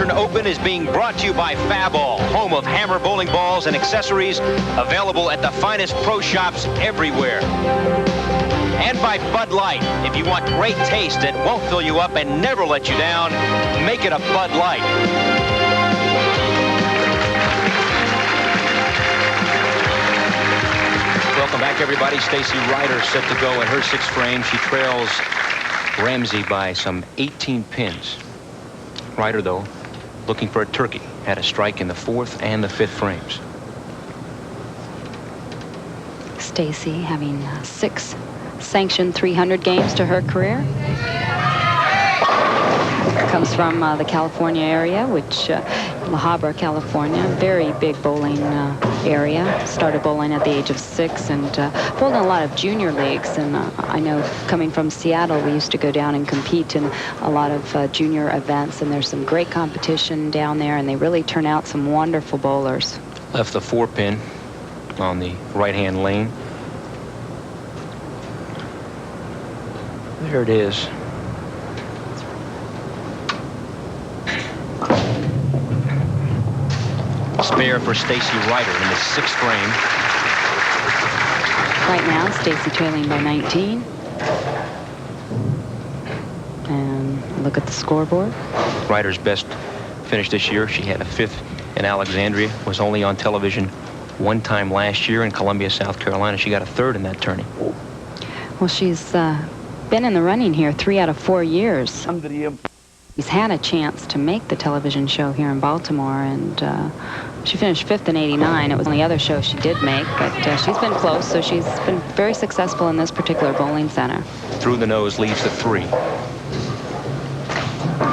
Eastern Open is being brought to you by Faball, home of Hammer bowling balls and accessories, available at the finest pro shops everywhere. And by Bud Light. If you want great taste that won't fill you up and never let you down, make it a Bud Light. Welcome back, everybody. Stacy Rider set to go in her 6th frame. She trails Ramsey by some 18 pins. Rider, though, looking for a turkey. Had a strike in the 4th and the 5th frames. Stacy having 6 sanctioned 300 games to her career. Comes from the California area, which La Habra, California, very big bowling area. Started bowling at the age of 6 and bowled in a lot of junior leagues. And I know, coming from Seattle, we used to go down and compete in a lot of junior events. And there's some great competition down there, and they really turn out some wonderful bowlers. Left the 4-pin on the right-hand lane. There it is. Spare for Stacy Rider in the 6th frame. Right now, Stacy trailing by 19. And look at the scoreboard. Rider's best finish this year. She had a 5th in Alexandria. Was only on television 1 time last year in Columbia, South Carolina. She got a 3rd in that tourney. Well, she's been in the running here 3 out of 4 years. She's had a chance to make the television show here in Baltimore, and she finished 5th in '89. It was the only other show she did make, but she's been close, so she's been very successful in this particular bowling center. Through the nose leaves the 3.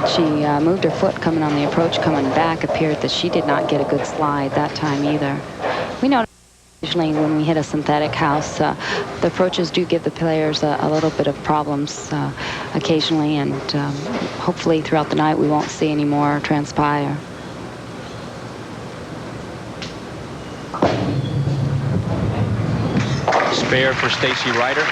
She moved her foot coming on the approach, coming back. Appeared that she did not get a good slide that time either. We know usually when we hit a synthetic house, the approaches do give the players a little bit of problems occasionally, and hopefully throughout the night we won't see any more transpire. Spare for Stacy Rider.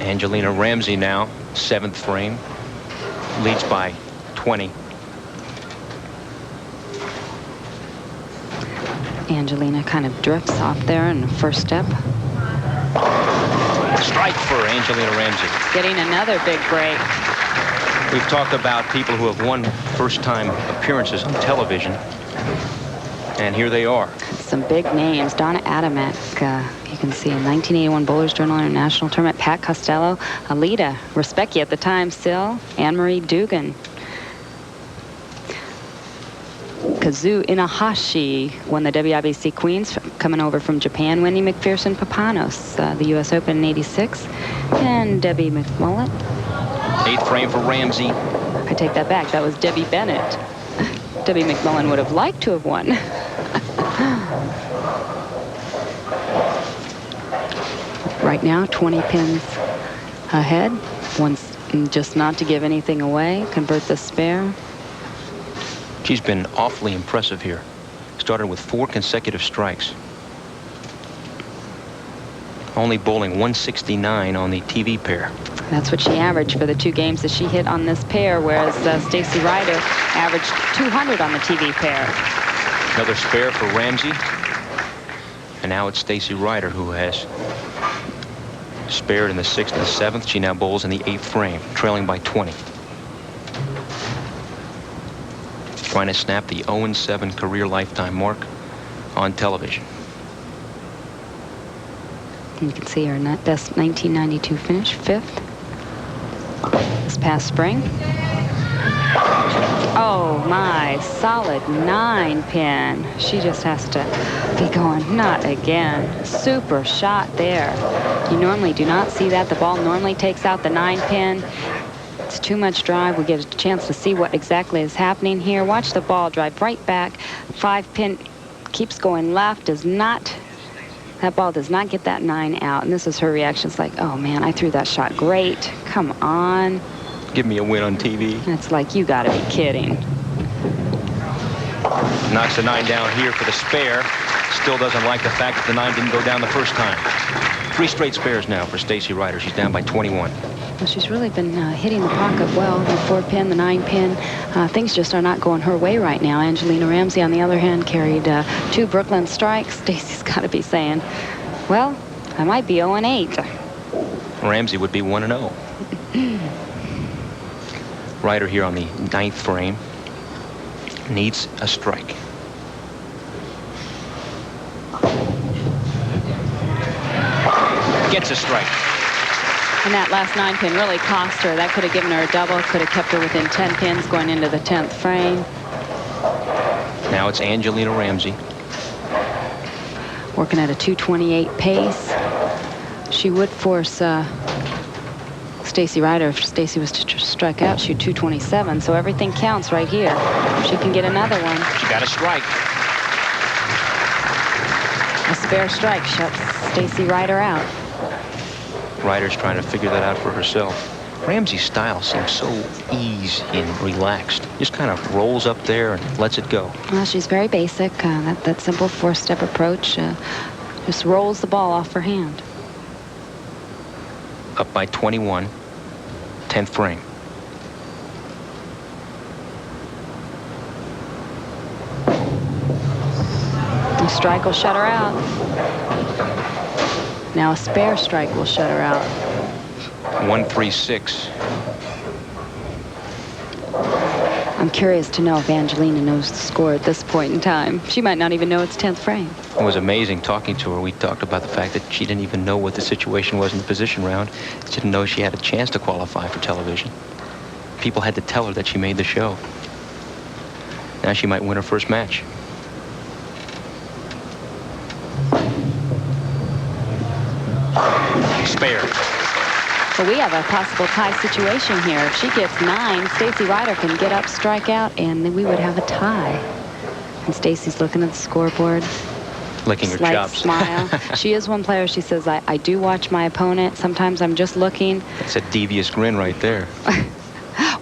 Angelina Ramsay now, 7th frame, leads by 20. Angelina kind of drifts off there in the first step. Strike for Angelina Ramsay. Getting another big break. We've talked about people who have won first-time appearances on television, and here they are. Some big names. Donna Adamek, you can see in 1981 Bowlers Journal International Tournament. Pat Costello, Alita Respecki at the time still, Anne-Marie Dugan. Kazu Inahashi won the WIBC Queens coming over from Japan. Wendy McPherson Papanos, the U.S. Open in '86. And Debbie McMullen. 8th frame for Ramsay. I take that back. That was Debbie Bennett. Debbie McMullen would have liked to have won. Right now, 20 pins ahead. One's just not to give anything away. Convert the spare. She's been awfully impressive here. Started with 4 consecutive strikes. Only bowling 169 on the TV pair. That's what she averaged for the 2 games that she hit on this pair, whereas Stacy Rider averaged 200 on the TV pair. Another spare for Ramsay. And now it's Stacy Rider who has spared in the 6th and 7th. She now bowls in the 8th frame, trailing by 20. Trying to snap the 0-7 career lifetime mark on television. You can see her best 1992 finish, 5th. This past spring. Oh my, solid 9-pin. She just has to be going, not again. Super shot there. You normally do not see that. The ball normally takes out the 9-pin. It's too much drive. We get a chance to see what exactly is happening here. Watch the ball drive right back. 5-pin keeps going left. That ball does not get that 9 out. And this is her reaction. It's like, oh man, I threw that shot great. Come on. Give me a win on TV. It's like, you gotta be kidding. Knocks the 9 down here for the spare. Still doesn't like the fact that the 9 didn't go down the first time. 3 straight spares now for Stacy Rider. She's down by 21. Well, she's really been hitting the pocket well. The 4-pin, the 9-pin. Things just are not going her way right now. Angelina Ramsay, on the other hand, carried 2 Brooklyn strikes. Stacy's got to be saying, well, I might be 0-8. Ramsey would be 1-0. Rider here on the 9th frame needs a strike. Gets a strike. And that last 9-pin really cost her. That could have given her a double, could have kept her within 10 pins going into the 10th frame. Now it's Angelina Ramsay. Working at a 228 pace. She would force Stacy Rider. If Stacy was to strike out, she'd 227. So everything counts right here. She can get another one. She got a strike. A spare strike shuts Stacy Rider out. Rider's trying to figure that out for herself. Ramsey's style seems so easy and relaxed. Just kind of rolls up there and lets it go. Well, she's very basic. That simple 4-step approach just rolls the ball off her hand. Up by 21, 10th frame. The strike will shut her out. Now a spare strike will shut her out. 1-3-6. I'm curious to know if Angelina knows the score at this point in time. She might not even know it's 10th frame. It was amazing talking to her. We talked about the fact that she didn't even know what the situation was in the position round. She didn't know she had a chance to qualify for television. People had to tell her that she made the show. Now she might win her first match. Spare. But we have a possible tie situation here. If she gets 9, Stacy Rider can get up, strike out, and then we would have a tie. And Stacy's looking at the scoreboard. Licking her Slight chops. smile. She is one player. She says, I do watch my opponent. Sometimes I'm just looking. It's a devious grin right there.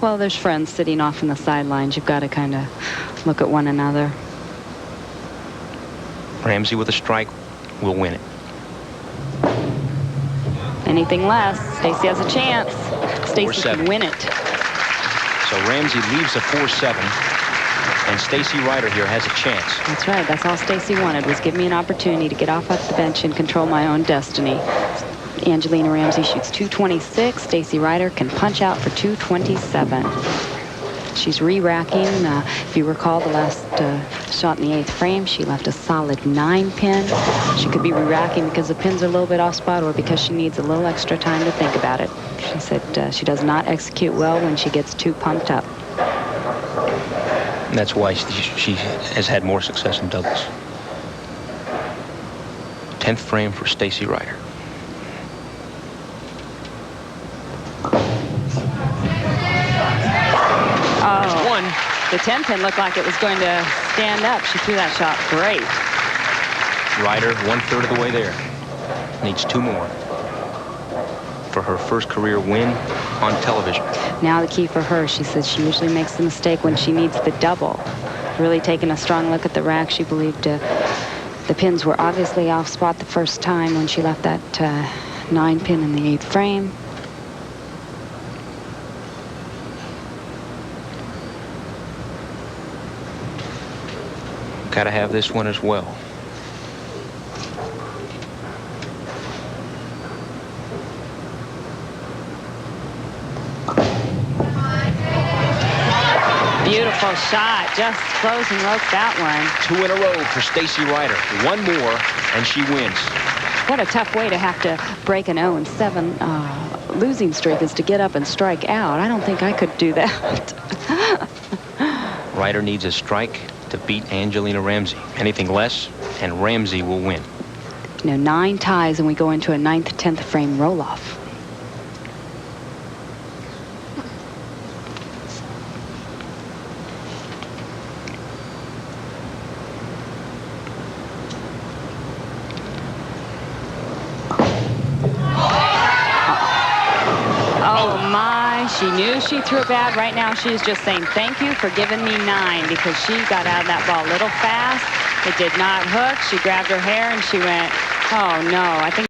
Well, there's friends sitting off in the sidelines. You've got to kind of look at one another. Ramsey with a strike will win it. Anything less, Stacy has a chance. Stacy can 4-7. win it. So Ramsey leaves a 4-7, and Stacy Rider here has a chance. That's right. That's all Stacy wanted, was give me an opportunity to get off the bench and control my own destiny. Angelina Ramsay shoots 226. Stacy Rider can punch out for 227. She's re-racking. If you recall the last shot in the 8th frame, she left a solid 9-pin. She could be re-racking because the pins are a little bit off spot or because she needs a little extra time to think about it. She said she does not execute well when she gets too pumped up. And that's why she has had more success in doubles. 10th frame for Stacy Rider. Oh, the 10-pin looked like it was going to stand up. She threw that shot great. Rider 1/3 of the way there. Needs 2 more for her first career win on television. Now the key for her, she says she usually makes the mistake when she needs the double. Really taking a strong look at the rack. She believed the pins were obviously off spot the first time when she left that 9-pin in the 8th frame. Got to have this one as well. Beautiful shot. Just close and rope that one. 2 in a row for Stacy Rider. 1 more, and she wins. What a tough way to have to break an 0-7 losing streak is to get up and strike out. I don't think I could do that. Rider needs a strike to beat Angelina Ramsay. Anything less, and Ramsay will win. 9 ties, and we go into a 9th, 10th frame roll-off. She knew she threw it bad. Right now, she's just saying, thank you for giving me 9, because she got out of that ball a little fast. It did not hook. She grabbed her hair and she went, oh, no. I think